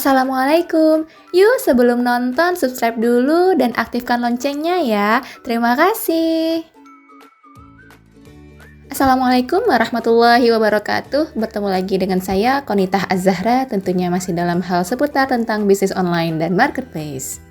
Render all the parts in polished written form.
Assalamualaikum. Yuk sebelum nonton subscribe dulu dan aktifkan loncengnya ya. Terima kasih. Assalamualaikum warahmatullahi wabarakatuh. Bertemu lagi dengan saya Konitah Az-Zahra, tentunya masih dalam hal seputar tentang bisnis online dan marketplace.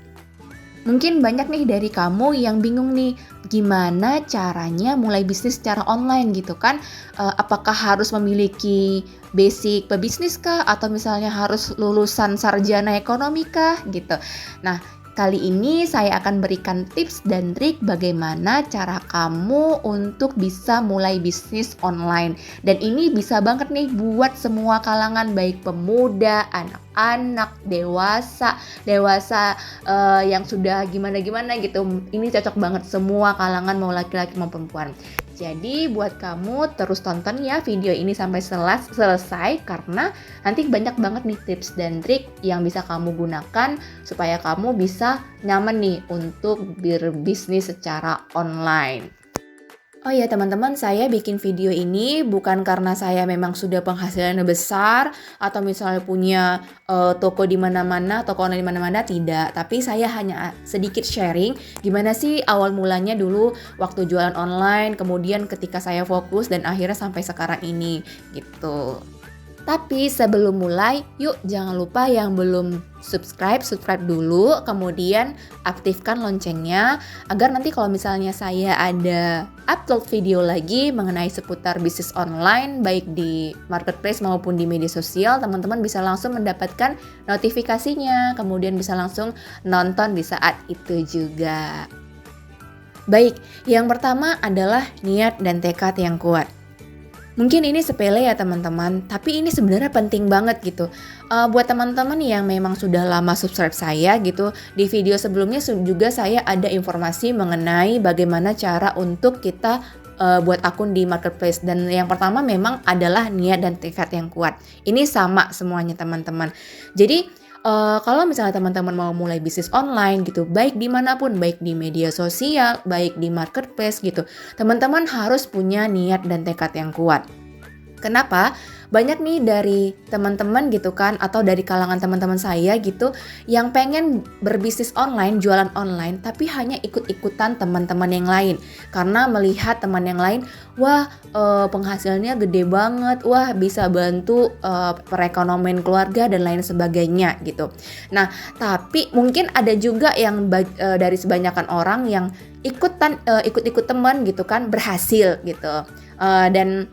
Mungkin banyak nih dari kamu yang bingung nih, gimana caranya mulai bisnis secara online gitu kan? Apakah harus memiliki basic pebisnis kah? Atau misalnya harus lulusan sarjana ekonomi kah? Gitu. Nah, kali ini saya akan berikan tips dan trik bagaimana cara kamu untuk bisa mulai bisnis online. Dan ini bisa banget nih buat semua kalangan, baik pemuda, anak-anak, dewasa yang sudah gimana-gimana gitu. Ini cocok banget semua kalangan, mau laki-laki mau perempuan. Jadi buat kamu terus tonton ya video ini sampai selesai, karena nanti banyak banget nih tips dan trik yang bisa kamu gunakan supaya kamu bisa nyaman nih untuk berbisnis secara online. Oh iya teman-teman, saya bikin video ini bukan karena saya memang sudah penghasilannya besar atau misalnya punya toko di mana-mana, toko online di mana-mana, tidak. Tapi saya hanya sedikit sharing gimana sih awal mulanya dulu waktu jualan online, kemudian ketika saya fokus dan akhirnya sampai sekarang ini gitu. Tapi sebelum mulai, yuk jangan lupa yang belum subscribe dulu, kemudian aktifkan loncengnya agar nanti kalau misalnya saya ada upload video lagi mengenai seputar bisnis online baik di marketplace maupun di media sosial, teman-teman bisa langsung mendapatkan notifikasinya, kemudian bisa langsung nonton di saat itu juga. Baik, yang pertama adalah niat dan tekad yang kuat. Mungkin ini sepele ya teman-teman, tapi ini sebenarnya penting banget gitu. Buat teman-teman yang memang sudah lama subscribe saya gitu, di video sebelumnya juga saya ada informasi mengenai bagaimana cara untuk kita buat akun di marketplace. Dan yang pertama memang adalah niat dan tekad yang kuat. Ini sama semuanya teman-teman. Jadi kalau misalnya teman-teman mau mulai bisnis online gitu, baik dimanapun, baik di media sosial, baik di marketplace gitu, teman-teman harus punya niat dan tekad yang kuat. Kenapa? Banyak nih dari teman-teman gitu kan, atau dari kalangan teman-teman saya gitu, yang pengen berbisnis online, jualan online, tapi hanya ikut-ikutan teman-teman yang lain. Karena melihat teman yang lain, wah penghasilannya gede banget, wah bisa bantu perekonomian keluarga dan lain sebagainya gitu. Nah, tapi mungkin ada juga yang dari sebanyakan orang yang ikut-ikut teman gitu kan, berhasil gitu. Dan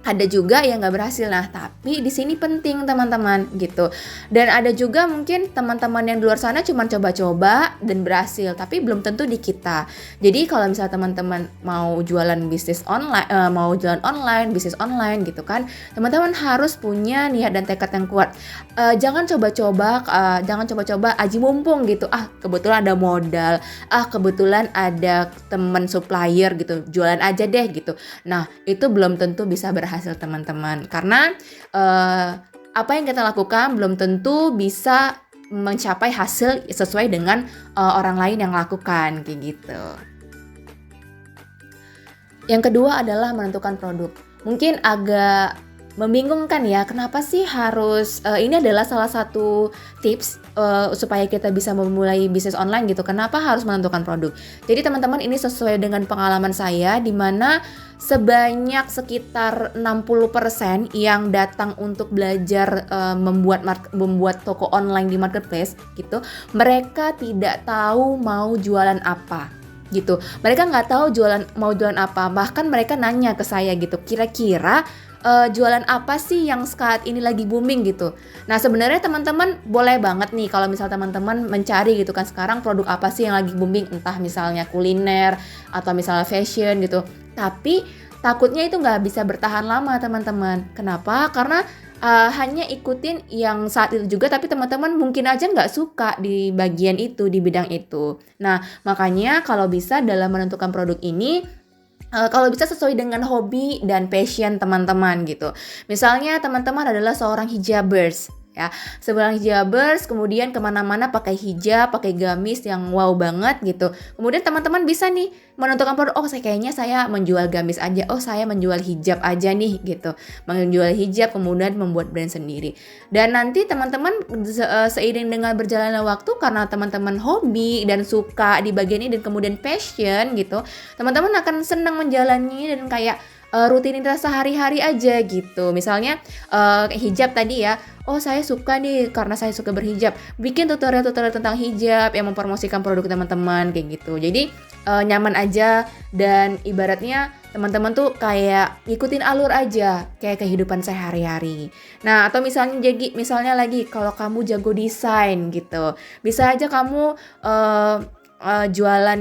ada juga yang nggak berhasil. Nah, tapi di sini penting teman-teman gitu. Dan ada juga mungkin teman-teman yang di luar sana cuma coba-coba dan berhasil, tapi belum tentu di kita. Jadi kalau misalnya teman-teman mau jualan bisnis online, bisnis online gitu kan, teman-teman harus punya niat dan tekad yang kuat. Jangan coba-coba aji mumpung gitu. Kebetulan ada modal, kebetulan ada teman supplier gitu, jualan aja deh gitu. Nah, itu belum tentu bisa berhasil teman-teman, karena apa yang kita lakukan belum tentu bisa mencapai hasil sesuai dengan orang lain yang lakukan kayak gitu. Yang kedua adalah menentukan produk. Mungkin agak membingungkan ya, kenapa sih harus ini adalah salah satu tips supaya kita bisa memulai bisnis online gitu. Kenapa harus menentukan produk? Jadi teman-teman, ini sesuai dengan pengalaman saya, di mana sebanyak sekitar 60% yang datang untuk belajar membuat toko online di marketplace gitu, mereka tidak tahu mau jualan apa gitu. Mereka nggak tahu mau jualan apa. Bahkan mereka nanya ke saya gitu, kira-kira jualan apa sih yang saat ini lagi booming gitu. Nah, sebenarnya teman-teman boleh banget nih kalau misal teman-teman mencari gitu kan, sekarang produk apa sih yang lagi booming, entah misalnya kuliner atau misalnya fashion gitu. Tapi takutnya itu nggak bisa bertahan lama teman-teman. Kenapa? Karena hanya ikutin yang saat itu juga, tapi teman-teman mungkin aja nggak suka di bagian itu, di bidang itu. Nah, makanya kalau bisa dalam menentukan produk ini, kalau bisa sesuai dengan hobi dan passion teman-teman gitu. Misalnya teman-teman adalah seorang hijabers, ya. Seorang hijabers kemudian kemana-mana pakai hijab, pakai gamis yang wow banget gitu. Kemudian teman-teman bisa nih menentukan produk, oh kayaknya saya menjual gamis aja, oh saya menjual hijab aja nih gitu. Menjual hijab kemudian membuat brand sendiri. Dan nanti teman-teman seiring dengan berjalannya waktu, karena teman-teman hobi dan suka di bagian ini dan kemudian passion gitu, teman-teman akan senang menjalani dan kayak rutinitas sehari-hari aja gitu. Misalnya hijab tadi ya, oh saya suka nih karena saya suka berhijab, bikin tutorial-tutorial tentang hijab yang mempromosikan produk teman-teman kayak gitu. Jadi nyaman aja, dan ibaratnya teman-teman tuh kayak ngikutin alur aja kayak kehidupan sehari-hari. Nah, atau misalnya lagi kalau kamu jago desain gitu, bisa aja kamu jualan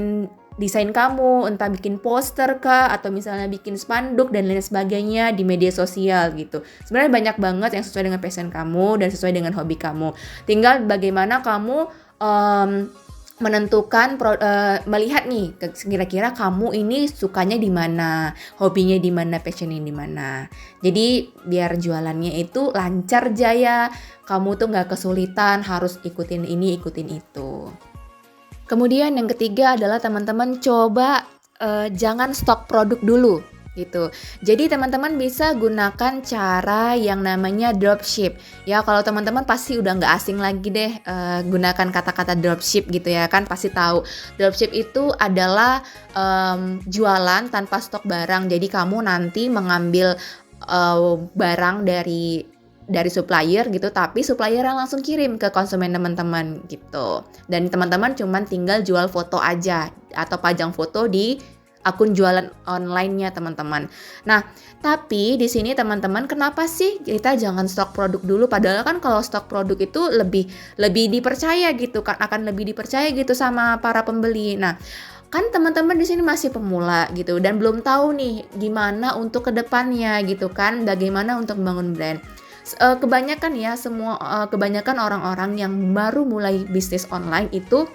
desain kamu, entah bikin poster kah, atau misalnya bikin spanduk dan lain sebagainya di media sosial gitu. Sebenarnya banyak banget yang sesuai dengan passion kamu dan sesuai dengan hobi kamu. Tinggal bagaimana kamu menentukan melihat nih kira-kira kamu ini sukanya di mana, hobinya di mana, passionnya di mana. Jadi biar jualannya itu lancar jaya, kamu tuh nggak kesulitan harus ikutin ini, ikutin itu. Kemudian yang ketiga adalah teman-teman coba jangan stok produk dulu gitu. Jadi teman-teman bisa gunakan cara yang namanya dropship. Ya kalau teman-teman pasti udah nggak asing lagi deh gunakan kata-kata dropship gitu ya kan, pasti tahu. Dropship itu adalah jualan tanpa stok barang. Jadi kamu nanti mengambil barang dari supplier gitu, tapi supplier yang langsung kirim ke konsumen teman-teman gitu. Dan teman-teman cuman tinggal jual foto aja atau pajang foto di akun jualan online-nya teman-teman. Nah, tapi di sini teman-teman kenapa sih kita jangan stok produk dulu? Padahal kan kalau stok produk itu lebih dipercaya gitu kan, akan lebih dipercaya gitu sama para pembeli. Nah, kan teman-teman di sini masih pemula gitu dan belum tahu nih gimana untuk kedepannya gitu kan, bagaimana untuk membangun brand. Kebanyakan orang-orang yang baru mulai bisnis online itu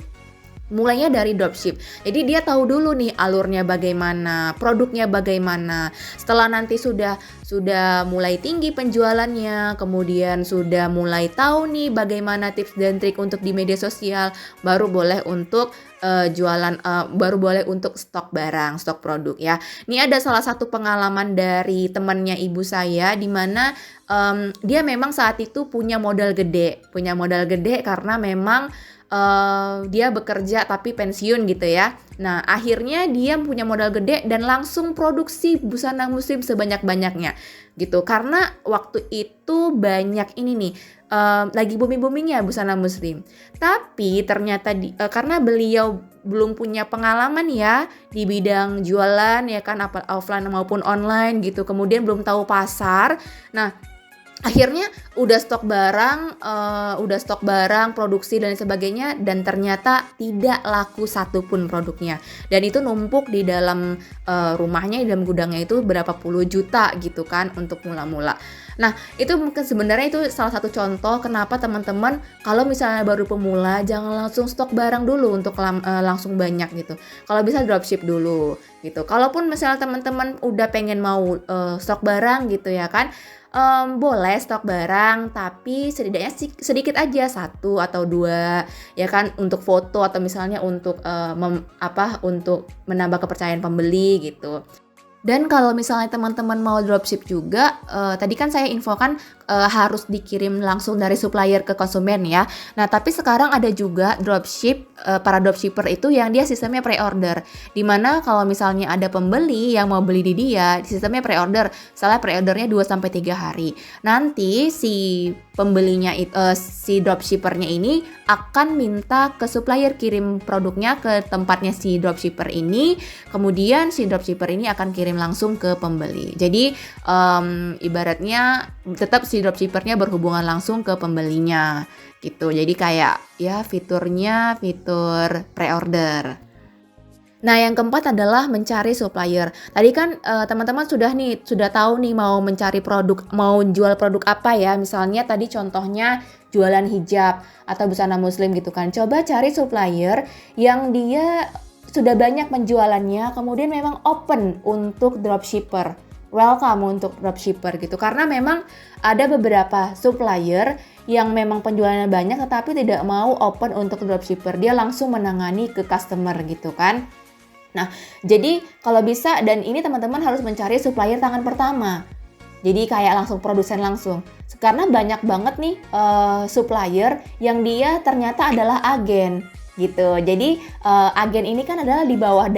mulainya dari dropship. Jadi dia tahu dulu nih alurnya bagaimana, produknya bagaimana. Setelah nanti sudah mulai tinggi penjualannya, kemudian sudah mulai tahu nih bagaimana tips dan trik untuk di media sosial, baru boleh untuk baru boleh untuk stok barang, stok produk ya. Ini ada salah satu pengalaman dari temannya ibu saya, di mana dia memang saat itu punya modal gede karena memang dia bekerja tapi pensiun gitu ya. Nah akhirnya dia punya modal gede dan langsung produksi busana muslim sebanyak-banyaknya gitu, karena waktu itu banyak ini nih lagi booming-boomingnya busana muslim. Tapi ternyata karena beliau belum punya pengalaman ya di bidang jualan ya kan, apa offline maupun online gitu, kemudian belum tahu pasar. Nah akhirnya udah stok barang, produksi dan sebagainya, dan ternyata tidak laku satupun produknya. Dan itu numpuk di dalam rumahnya, di dalam gudangnya itu berapa puluh juta gitu kan untuk mula-mula. Nah itu mungkin sebenarnya itu salah satu contoh kenapa teman-teman kalau misalnya baru pemula jangan langsung stok barang dulu untuk langsung banyak gitu. Kalau bisa dropship dulu gitu. Kalaupun misalnya teman-teman udah pengen mau stok barang gitu ya kan, boleh stok barang, tapi setidaknya sedikit aja, 1 atau 2 ya kan, untuk foto atau misalnya untuk untuk menambah kepercayaan pembeli gitu. Dan kalau misalnya teman-teman mau dropship juga, tadi kan saya infokan harus dikirim langsung dari supplier ke konsumen ya. Nah tapi sekarang ada juga dropship, para dropshipper itu yang dia sistemnya pre-order, dimana kalau misalnya ada pembeli yang mau beli di dia, sistemnya pre-order, misalnya pre-ordernya 2-3 hari. Nanti si pembelinya si dropshippernya ini akan minta ke supplier kirim produknya ke tempatnya si dropshipper ini, kemudian si dropshipper ini akan kirim langsung ke pembeli. Jadi ibaratnya tetap si dropshippernya berhubungan langsung ke pembelinya gitu. Jadi kayak ya fiturnya fitur pre-order. Nah, yang keempat adalah mencari supplier. Tadi kan teman-teman sudah tahu nih mau mencari produk, mau jual produk apa ya. Misalnya tadi contohnya jualan hijab atau busana muslim gitu kan. Coba cari supplier yang dia sudah banyak penjualannya, kemudian memang open untuk dropshipper. Welcome untuk dropshipper gitu. Karena memang ada beberapa supplier yang memang penjualannya banyak tetapi tidak mau open untuk dropshipper. Dia langsung menangani ke customer gitu kan. Nah, jadi kalau bisa, dan ini teman-teman harus mencari supplier tangan pertama. Jadi kayak langsung produsen langsung. Karena banyak banget nih supplier yang dia ternyata adalah agen gitu. Jadi agen ini kan adalah di bawah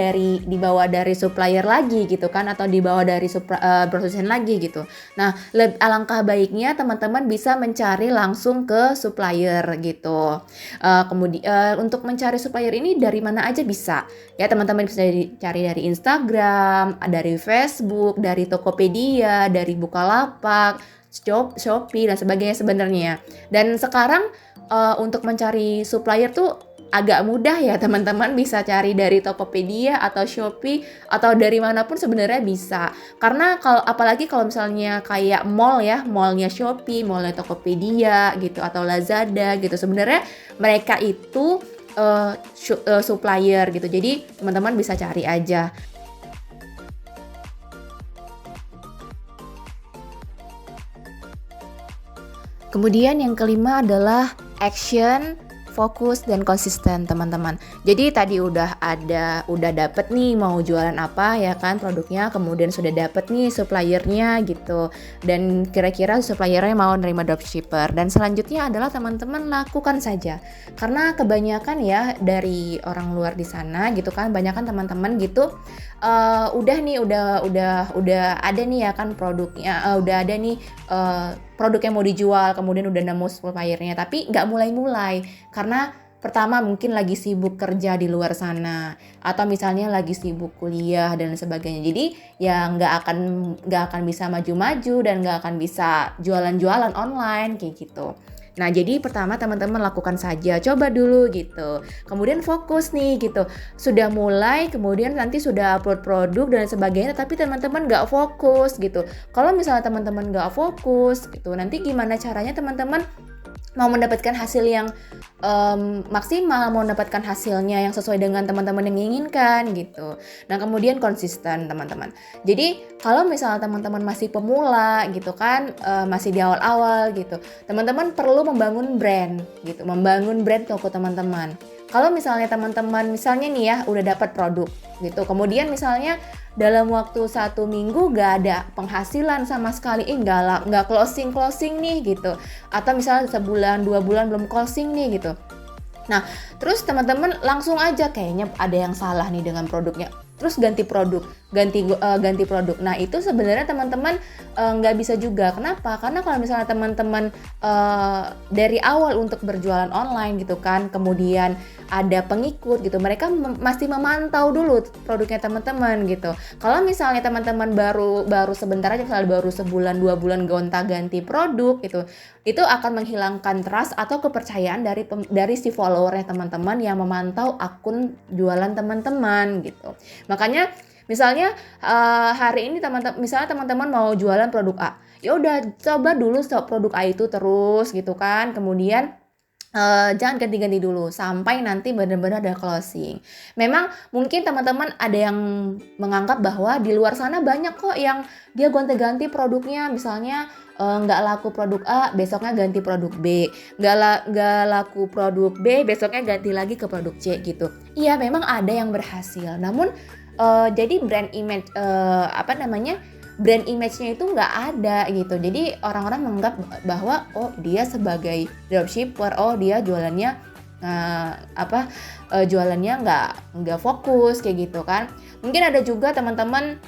dari supplier lagi gitu kan, atau di bawah dari produsen lagi gitu. Nah, alangkah baiknya teman-teman bisa mencari langsung ke supplier gitu. Kemudian untuk mencari supplier ini dari mana aja bisa. Ya, teman-teman bisa cari dari Instagram, dari Facebook, dari Tokopedia, dari Bukalapak, Shopee dan sebagainya sebenarnya. Dan sekarang untuk mencari supplier tuh agak mudah ya teman-teman, bisa cari dari Tokopedia atau Shopee atau dari manapun sebenarnya bisa. Karena apalagi kalau misalnya kayak mall ya, mallnya Shopee, mallnya Tokopedia gitu atau Lazada gitu, sebenarnya mereka itu supplier gitu. Jadi teman-teman bisa cari aja. Kemudian yang kelima adalah action, fokus, dan konsisten teman-teman. Jadi tadi udah dapet nih mau jualan apa ya kan produknya, kemudian sudah dapet nih suppliernya gitu, dan kira-kira suppliernya mau nerima dropshipper. Dan selanjutnya adalah teman-teman lakukan saja, karena kebanyakan ya dari orang luar di sana gitu kan, banyak kan teman-teman gitu udah ada nih ya kan produknya, udah ada nih produk yang mau dijual, kemudian udah nemu suppliernya, tapi nggak mulai-mulai karena pertama mungkin lagi sibuk kerja di luar sana, atau misalnya lagi sibuk kuliah dan sebagainya. Jadi ya nggak akan bisa maju-maju dan nggak akan bisa jualan-jualan online kayak gitu. Nah, jadi pertama teman-teman lakukan saja, coba dulu gitu. Kemudian fokus nih gitu. Sudah mulai, kemudian nanti sudah upload produk dan sebagainya, tapi teman-teman nggak fokus gitu. Kalau misalnya teman-teman nggak fokus gitu, nanti gimana caranya teman-teman mau mendapatkan hasil yang maksimal, mau mendapatkan hasilnya yang sesuai dengan teman-teman yang inginkan gitu. Nah, kemudian konsisten teman-teman. Jadi kalau misalnya teman-teman masih pemula gitu kan, masih di awal-awal gitu, teman-teman perlu membangun brand gitu, membangun brand toko teman-teman. Kalau misalnya teman-teman misalnya nih ya udah dapat produk gitu, kemudian misalnya dalam waktu 1 minggu gak ada penghasilan sama sekali, nggak closing nih gitu, atau misalnya sebulan 2 bulan belum closing nih gitu. Nah, terus teman-teman langsung aja kayaknya ada yang salah nih dengan produknya, terus ganti produk. Nah, itu sebenarnya teman-teman nggak bisa juga. Kenapa? Karena kalau misalnya teman-teman dari awal untuk berjualan online gitu kan, kemudian ada pengikut gitu, mereka masih memantau dulu produknya teman-teman gitu. Kalau misalnya teman-teman baru sebentar aja, misalnya baru sebulan 2 bulan gonta-ganti produk gitu, itu akan menghilangkan trust atau kepercayaan dari si followernya teman-teman yang memantau akun jualan teman-teman gitu. Makanya misalnya hari ini teman-teman mau jualan produk A, ya udah coba dulu stop produk A itu terus gitu kan, kemudian jangan ganti-ganti dulu sampai nanti benar-benar ada closing. Memang mungkin teman-teman ada yang menganggap bahwa di luar sana banyak kok yang dia gonta-ganti produknya, misalnya nggak laku produk A, besoknya ganti produk B, nggak laku produk B, besoknya ganti lagi ke produk C gitu. Iya, memang ada yang berhasil, namun jadi brand image-nya itu nggak ada gitu. Jadi orang-orang menganggap bahwa oh dia sebagai dropshipper, oh dia jualannya jualannya nggak fokus kayak gitu kan. Mungkin ada juga teman-teman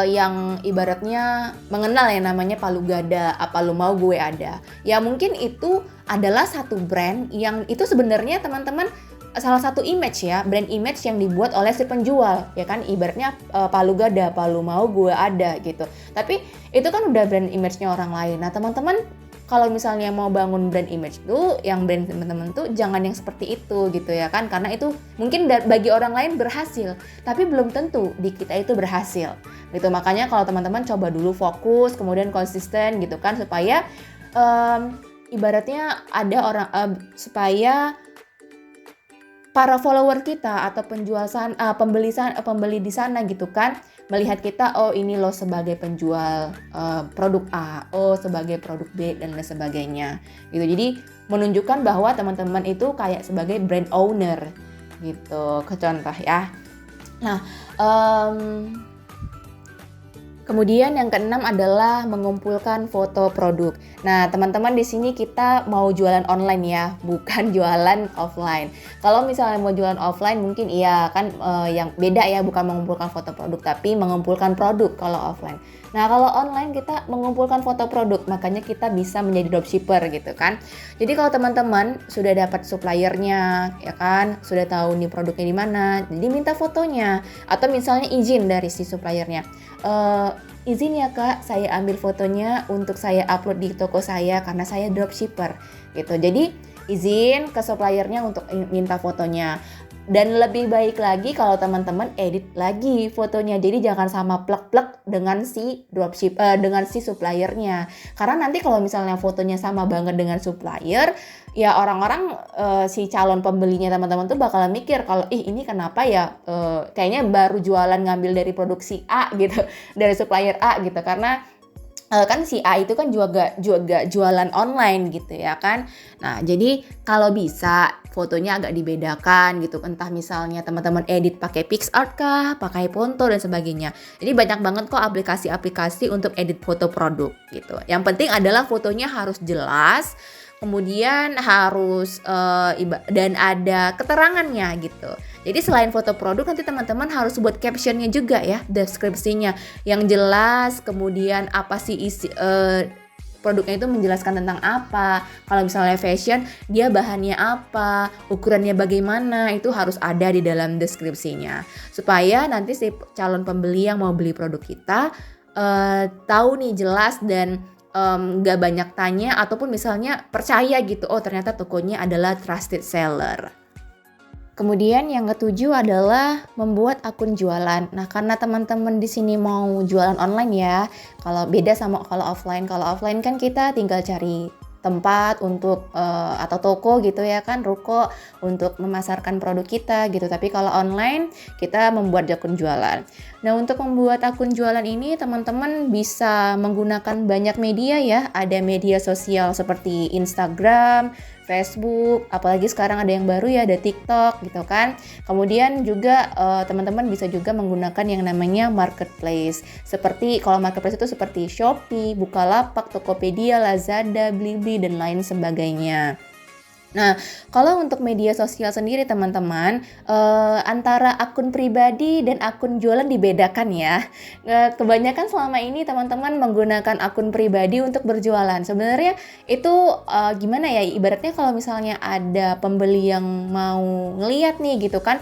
yang ibaratnya mengenal yang namanya Palu Gada, apa lu mau gue ada. Ya mungkin itu adalah satu brand yang itu sebenarnya teman-teman salah satu image ya, brand image yang dibuat oleh si penjual, ya kan, ibaratnya Palu Gada, Palu mau gue ada gitu. Tapi itu kan udah brand image-nya orang lain. Nah, teman-teman kalau misalnya mau bangun brand image tuh, yang brand teman-teman tuh jangan yang seperti itu gitu ya kan, karena itu mungkin bagi orang lain berhasil, tapi belum tentu di kita itu berhasil gitu. Makanya kalau teman-teman coba dulu fokus, kemudian konsisten gitu kan, supaya ibaratnya ada orang supaya para follower kita atau pembeli di sana gitu kan melihat kita, oh ini loh sebagai penjual produk A, oh sebagai produk B dan lain sebagainya gitu. Jadi menunjukkan bahwa teman-teman itu kayak sebagai brand owner gitu, ke contoh ya. Nah, kemudian yang keenam adalah mengumpulkan foto produk. Nah, teman-teman di sini kita mau jualan online ya, bukan jualan offline. Kalau misalnya mau jualan offline mungkin iya kan yang beda ya, bukan mengumpulkan foto produk tapi mengumpulkan produk kalau offline. Nah, kalau online kita mengumpulkan foto produk, makanya kita bisa menjadi dropshipper gitu kan. Jadi kalau teman-teman sudah dapat suppliernya ya kan, sudah tahu nih produknya di mana, jadi minta fotonya atau misalnya izin dari si suppliernya. Izin ya kak, saya ambil fotonya untuk saya upload di toko saya karena saya dropshipper gitu. Jadi izin ke suppliernya untuk minta fotonya. Dan lebih baik lagi kalau teman-teman edit lagi fotonya. Jadi jangan sama plek-plek dengan si dengan si suppliernya. Karena nanti kalau misalnya fotonya sama banget dengan supplier, ya orang-orang si calon pembelinya teman-teman tuh bakalan mikir kalau ini kenapa ya kayaknya baru jualan ngambil dari produksi A gitu, dari supplier A gitu. Karena kan si A itu kan juga jualan online gitu ya kan. Nah, jadi kalau bisa fotonya agak dibedakan gitu. Entah misalnya teman-teman edit pakai PicsArt kah, pakai Ponto dan sebagainya. Jadi banyak banget kok aplikasi-aplikasi untuk edit foto produk gitu. Yang penting adalah fotonya harus jelas, kemudian harus dan ada keterangannya gitu. Jadi selain foto produk nanti teman-teman harus buat captionnya juga ya, deskripsinya yang jelas, kemudian apa sih isi produknya itu menjelaskan tentang apa. Kalau misalnya fashion, dia bahannya apa, ukurannya bagaimana, itu harus ada di dalam deskripsinya. Supaya nanti si calon pembeli yang mau beli produk kita tahu nih jelas dan gak banyak tanya ataupun misalnya percaya gitu, oh ternyata tokonya adalah trusted seller. Kemudian yang ketujuh adalah membuat akun jualan. Nah, karena teman-teman di sini mau jualan online ya, kalau beda sama kalau offline. Kalau offline kan kita tinggal cari tempat untuk atau toko gitu ya kan, ruko untuk memasarkan produk kita gitu. Tapi kalau online kita membuat akun jualan. Nah, untuk membuat akun jualan ini teman-teman bisa menggunakan banyak media ya. Ada media sosial seperti Instagram, Facebook, apalagi sekarang ada yang baru ya, ada TikTok gitu kan. Kemudian juga teman-teman bisa juga menggunakan yang namanya marketplace. Seperti kalau marketplace itu seperti Shopee, Bukalapak, Tokopedia, Lazada, Blibli dan lain sebagainya. Nah, kalau untuk media sosial sendiri teman-teman, antara akun pribadi dan akun jualan dibedakan ya. Kebanyakan selama ini teman-teman menggunakan akun pribadi untuk berjualan. Sebenarnya itu gimana ya, ibaratnya kalau misalnya ada pembeli yang mau ngeliat nih gitu kan,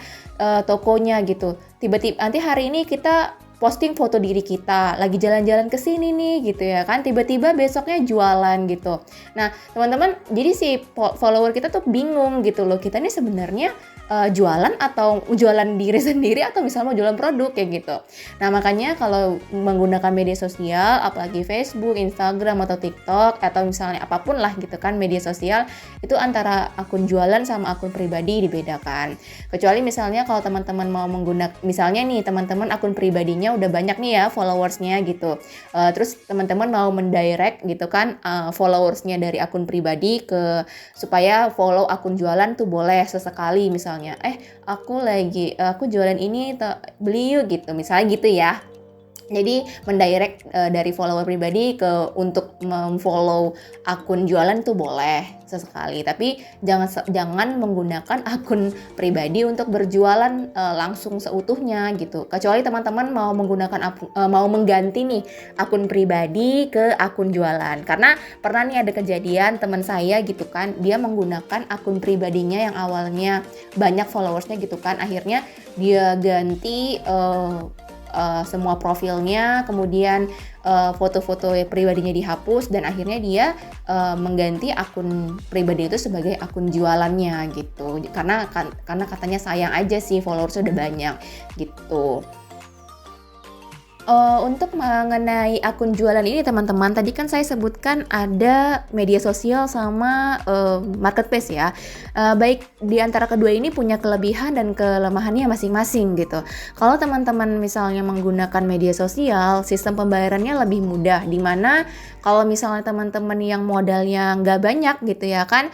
tokonya gitu. Tiba-tiba nanti hari ini kita posting foto diri kita lagi jalan-jalan ke sini nih gitu ya kan, tiba-tiba besoknya jualan gitu. Nah, teman-teman, jadi si follower kita tuh bingung gitu loh, kita ini sebenarnya jualan atau jualan diri sendiri atau misalnya mau jualan produk kayak gitu. Nah, makanya kalau menggunakan media sosial, apalagi Facebook, Instagram atau TikTok atau misalnya apapun lah gitu kan media sosial, itu antara akun jualan sama akun pribadi dibedakan. Kecuali misalnya kalau teman-teman mau menggunakan, misalnya nih teman-teman akun pribadinya udah banyak nih ya followersnya gitu, terus teman-teman mau mendirect gitu kan followersnya dari akun pribadi ke supaya follow akun jualan tuh boleh sesekali, misalnya aku jualan ini beli yuk gitu, misalnya gitu ya. Jadi mendirect dari follower pribadi untuk memfollow akun jualan tuh boleh sesekali, tapi jangan menggunakan akun pribadi untuk berjualan langsung seutuhnya gitu. Kecuali teman-teman mau mau mengganti nih akun pribadi ke akun jualan. Karena pernah nih ada kejadian teman saya gitu kan, dia menggunakan akun pribadinya yang awalnya banyak followersnya gitu kan, akhirnya dia ganti semua profilnya, kemudian foto-foto pribadinya dihapus dan akhirnya dia mengganti akun pribadi itu sebagai akun jualannya gitu. Karena katanya sayang aja sih followersnya udah banyak gitu. Untuk mengenai akun jualan ini teman-teman, tadi kan saya sebutkan ada media sosial sama, marketplace ya. Baik di antara kedua ini punya kelebihan dan kelemahannya masing-masing gitu. Kalau teman-teman misalnya menggunakan media sosial, sistem pembayarannya lebih mudah, di mana kalau misalnya teman-teman yang modalnya nggak banyak gitu ya kan,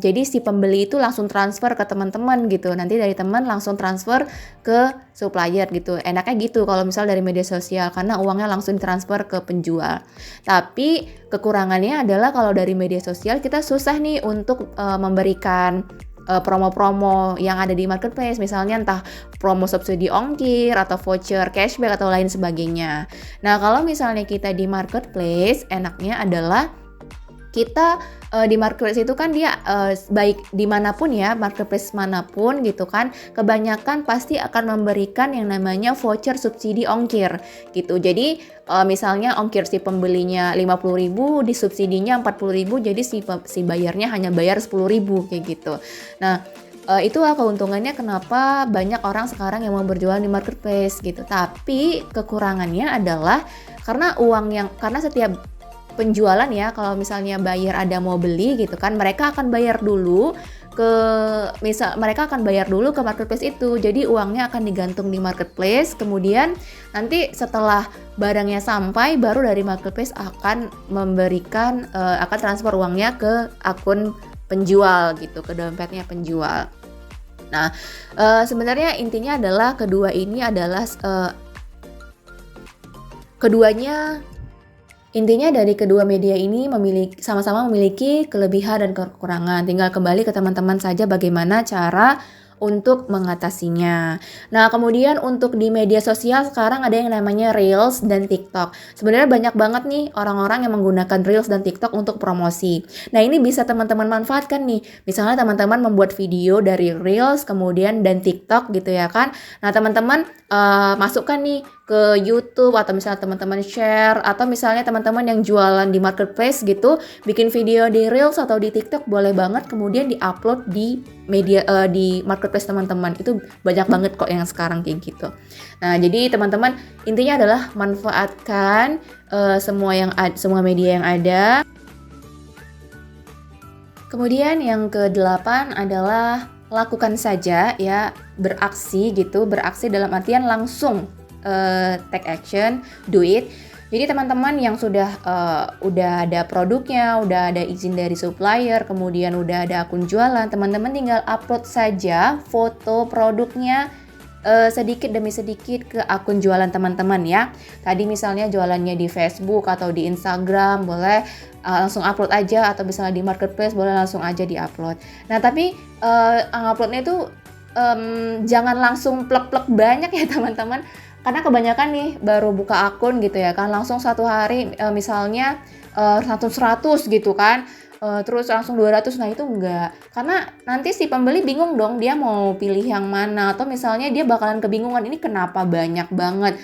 jadi si pembeli itu langsung transfer ke teman-teman gitu, nanti dari teman langsung transfer ke supplier gitu. Enaknya gitu kalau misal dari media sosial karena uangnya langsung transfer ke penjual. Tapi kekurangannya adalah kalau dari media sosial kita susah nih untuk memberikan promo-promo yang ada di marketplace, misalnya entah promo subsidi ongkir atau voucher cashback atau lain sebagainya. Nah, kalau misalnya kita di marketplace, enaknya adalah kita di marketplace itu kan dia baik dimanapun ya, marketplace manapun gitu kan, kebanyakan pasti akan memberikan yang namanya voucher subsidi ongkir gitu. Jadi misalnya ongkir si pembelinya 50.000, disubsidinya 40.000, jadi si bayarnya hanya bayar 10.000 kayak gitu. Nah, itulah keuntungannya kenapa banyak orang sekarang yang mau berjualan di marketplace gitu. Tapi kekurangannya adalah karena setiap penjualan ya, kalau misalnya buyer ada mau beli gitu kan, mereka akan bayar dulu ke marketplace itu. Jadi uangnya akan digantung di marketplace, kemudian nanti setelah barangnya sampai baru dari marketplace akan akan transfer uangnya ke akun penjual gitu, ke dompetnya penjual. Nah, sebenarnya intinya adalah keduanya intinya dari kedua media ini sama-sama memiliki kelebihan dan kekurangan. Tinggal kembali ke teman-teman saja bagaimana cara untuk mengatasinya. Nah, kemudian untuk di media sosial sekarang ada yang namanya Reels dan TikTok. Sebenarnya banyak banget nih orang-orang yang menggunakan Reels dan TikTok untuk promosi. Nah, ini bisa teman-teman manfaatkan nih. Misalnya teman-teman membuat video dari Reels kemudian dan TikTok gitu ya kan. Nah, teman-teman masukkan nih ke YouTube atau misalnya teman-teman share atau misalnya teman-teman yang jualan di marketplace gitu, bikin video di Reels atau di TikTok boleh banget kemudian di-upload di di marketplace teman-teman. Itu banyak banget kok yang sekarang kayak gitu. Nah, jadi teman-teman intinya adalah manfaatkan semua media yang ada. Kemudian yang ke-8 adalah lakukan saja ya, beraksi dalam artian langsung take action, do it. Jadi teman-teman yang udah ada produknya, udah ada izin dari supplier, kemudian udah ada akun jualan, teman-teman tinggal upload saja foto produknya sedikit demi sedikit ke akun jualan teman-teman ya. Tadi misalnya jualannya di Facebook atau di Instagram, boleh langsung upload aja, atau misalnya di marketplace boleh langsung aja di-upload. Nah, tapi uploadnya itu jangan langsung plek-plek banyak ya teman-teman. Karena kebanyakan nih baru buka akun gitu ya kan, langsung satu hari misalnya 100 gitu kan, terus langsung 200, nah itu enggak. Karena nanti si pembeli bingung dong, dia mau pilih yang mana, atau misalnya dia bakalan kebingungan, ini kenapa banyak banget.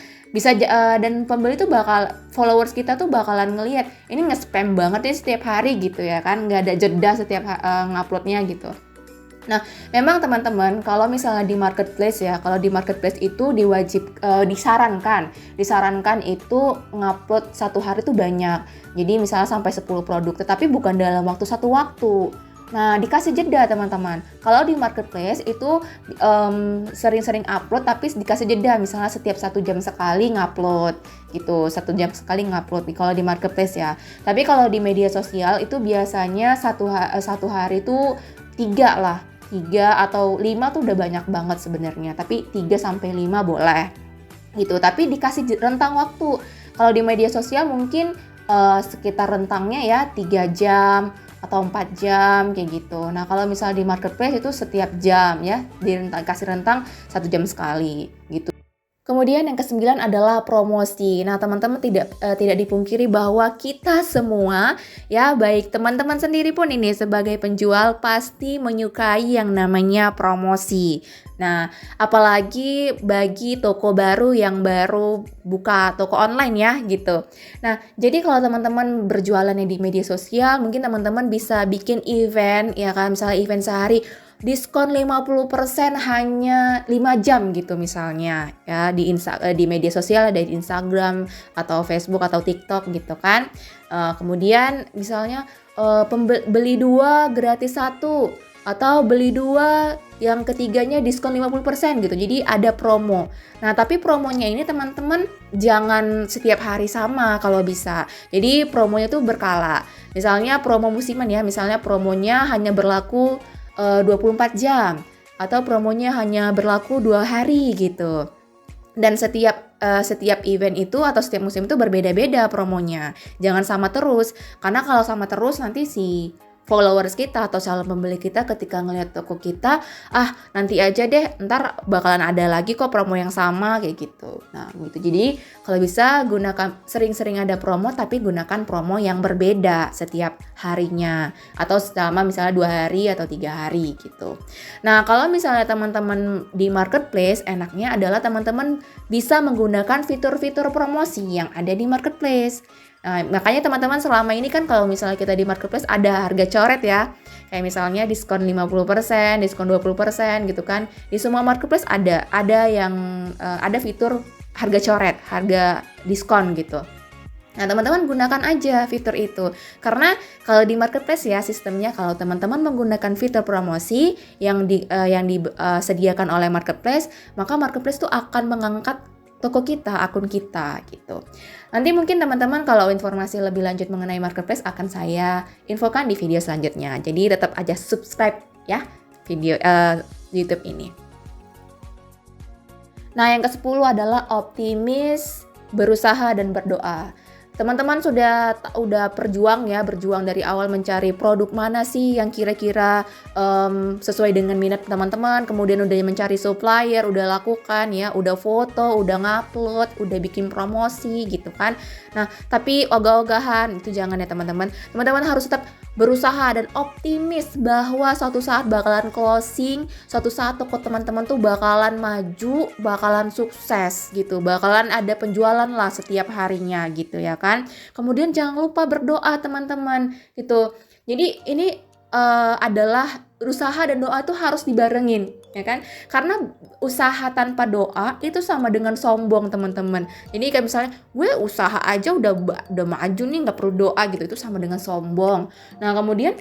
Dan pembeli tuh followers kita tuh bakalan ngelihat, ini nge-spam banget ya setiap hari gitu ya kan, nggak ada jeda setiap nguploadnya gitu. Nah, memang teman-teman kalau misalnya di marketplace ya, kalau di marketplace itu disarankan itu ngupload satu hari itu banyak. Jadi misalnya sampai 10 produk, tetapi bukan dalam waktu satu waktu. Nah, dikasih jeda teman-teman. Kalau di marketplace itu sering-sering upload, tapi dikasih jeda, misalnya setiap 1 jam sekali ngupload gitu, 1 jam sekali ngupload kalau di marketplace ya. Tapi kalau di media sosial itu biasanya satu hari itu 3 atau 5 tuh udah banyak banget sebenarnya, tapi 3-5 boleh gitu, tapi dikasih rentang waktu. Kalau di media sosial mungkin sekitar rentangnya ya 3 jam atau 4 jam kayak gitu. Nah, kalau misalnya di marketplace itu setiap jam ya, kasih rentang 1 jam sekali gitu. Kemudian yang ke-9 adalah promosi. Nah, teman-teman tidak dipungkiri bahwa kita semua ya, baik teman-teman sendiri pun ini sebagai penjual pasti menyukai yang namanya promosi. Nah, apalagi bagi toko baru yang baru buka toko online ya gitu. Nah, jadi kalau teman-teman berjualannya di media sosial, mungkin teman-teman bisa bikin event ya kan, misalnya event sehari. diskon 50% hanya 5 jam gitu misalnya ya di media sosial, ada di Instagram atau Facebook atau TikTok gitu kan. Kemudian misalnya beli 2 gratis 1 atau beli 2 yang ketiganya diskon 50% gitu. Jadi ada promo. Nah, tapi promonya ini teman-teman jangan setiap hari sama kalau bisa. Jadi promonya tuh berkala. Misalnya promo musiman ya, misalnya promonya hanya berlaku 24 jam atau promonya hanya berlaku 2 hari gitu. Dan setiap event itu atau setiap musim itu berbeda-beda promonya. Jangan sama terus, karena kalau sama terus nanti si followers kita atau calon pembeli kita ketika ngelihat toko kita, nanti aja deh, ntar bakalan ada lagi kok promo yang sama kayak gitu. Nah gitu, jadi kalau bisa gunakan sering-sering ada promo, tapi gunakan promo yang berbeda setiap harinya atau selama misalnya 2 hari atau 3 hari gitu. Nah kalau misalnya teman-teman di marketplace, enaknya adalah teman-teman bisa menggunakan fitur-fitur promosi yang ada di marketplace. Nah, makanya teman-teman selama ini kan kalau misalnya kita di marketplace ada harga coret ya. Kayak misalnya diskon 50%, diskon 20% gitu kan. Di semua marketplace ada yang ada fitur harga coret, harga diskon gitu. Nah, teman-teman gunakan aja fitur itu. Karena kalau di marketplace ya sistemnya, kalau teman-teman menggunakan fitur promosi yang disediakan oleh marketplace, maka marketplace tuh akan mengangkat toko kita, akun kita gitu. Nanti mungkin teman-teman kalau informasi lebih lanjut mengenai marketplace akan saya infokan di video selanjutnya. Jadi tetap aja subscribe ya video YouTube ini. Nah, yang ke-10 adalah optimis, berusaha dan berdoa. Teman-teman udah berjuang dari awal mencari produk mana sih yang kira-kira sesuai dengan minat teman-teman, kemudian udah mencari supplier, udah lakukan ya, udah foto, udah ngupload, udah bikin promosi gitu kan. Nah, tapi ogah-ogahan itu jangan ya teman-teman. Teman-teman harus tetap berusaha dan optimis bahwa suatu saat bakalan closing, suatu saat toko teman-teman tuh bakalan maju, bakalan sukses gitu, bakalan ada penjualan lah setiap harinya gitu ya kan. Kemudian jangan lupa berdoa teman-teman gitu. Jadi ini adalah usaha dan doa tuh harus dibarengin ya kan, karena usaha tanpa doa itu sama dengan sombong teman-teman. Jadi kayak misalnya gue usaha aja udah maju nih nggak perlu doa gitu, itu sama dengan sombong. Nah kemudian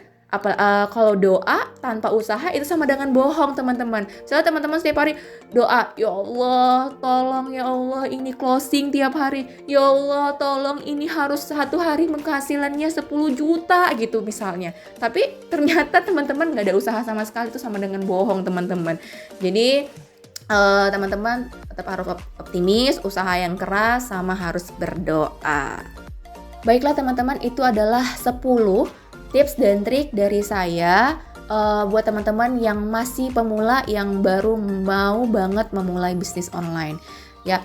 kalau doa tanpa usaha itu sama dengan bohong teman-teman. Soalnya teman-teman setiap hari doa, ya Allah tolong ya Allah ini closing tiap hari, ya Allah tolong ini harus satu hari penghasilannya 10 juta gitu misalnya. Tapi ternyata teman-teman gak ada usaha sama sekali, itu sama dengan bohong teman-teman. Jadi teman-teman tetap harus optimis, usaha yang keras, sama harus berdoa. Baiklah teman-teman, itu adalah 10 tips dan trik dari saya buat teman-teman yang masih pemula, yang baru mau banget memulai bisnis online ya.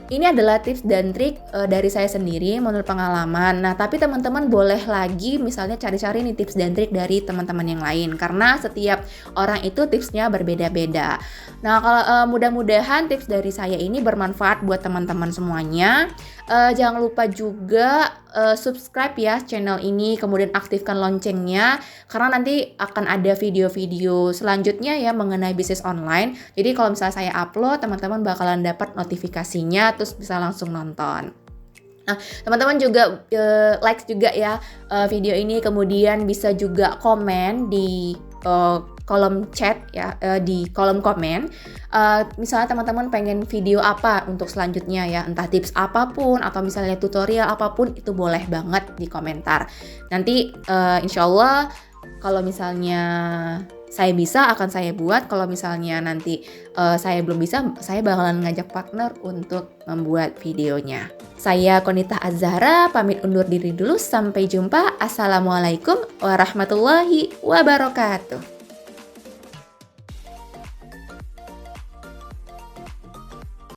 Ini adalah tips dan trik dari saya sendiri menurut pengalaman. Nah, tapi teman-teman boleh lagi misalnya cari-cari nih tips dan trik dari teman-teman yang lain, karena setiap orang itu tipsnya berbeda-beda. Nah, kalau mudah-mudahan tips dari saya ini bermanfaat buat teman-teman semuanya. Jangan lupa juga subscribe ya channel ini, kemudian aktifkan loncengnya, karena nanti akan ada video-video selanjutnya ya mengenai bisnis online. Jadi kalau misalnya saya upload, teman-teman bakalan dapat notifikasinya, terus bisa langsung nonton. Nah, teman-teman juga like juga ya video ini, kemudian bisa juga komen di kolom chat ya, di kolom komen. Misalnya teman-teman pengen video apa untuk selanjutnya ya, entah tips apapun atau misalnya tutorial apapun, itu boleh banget di komentar. Nanti insya Allah kalau misalnya saya bisa akan saya buat. Kalau misalnya nanti saya belum bisa, saya bakalan ngajak partner untuk membuat videonya. Saya Qonitah Az-Zahra, pamit undur diri dulu. Sampai jumpa. Assalamualaikum warahmatullahi wabarakatuh.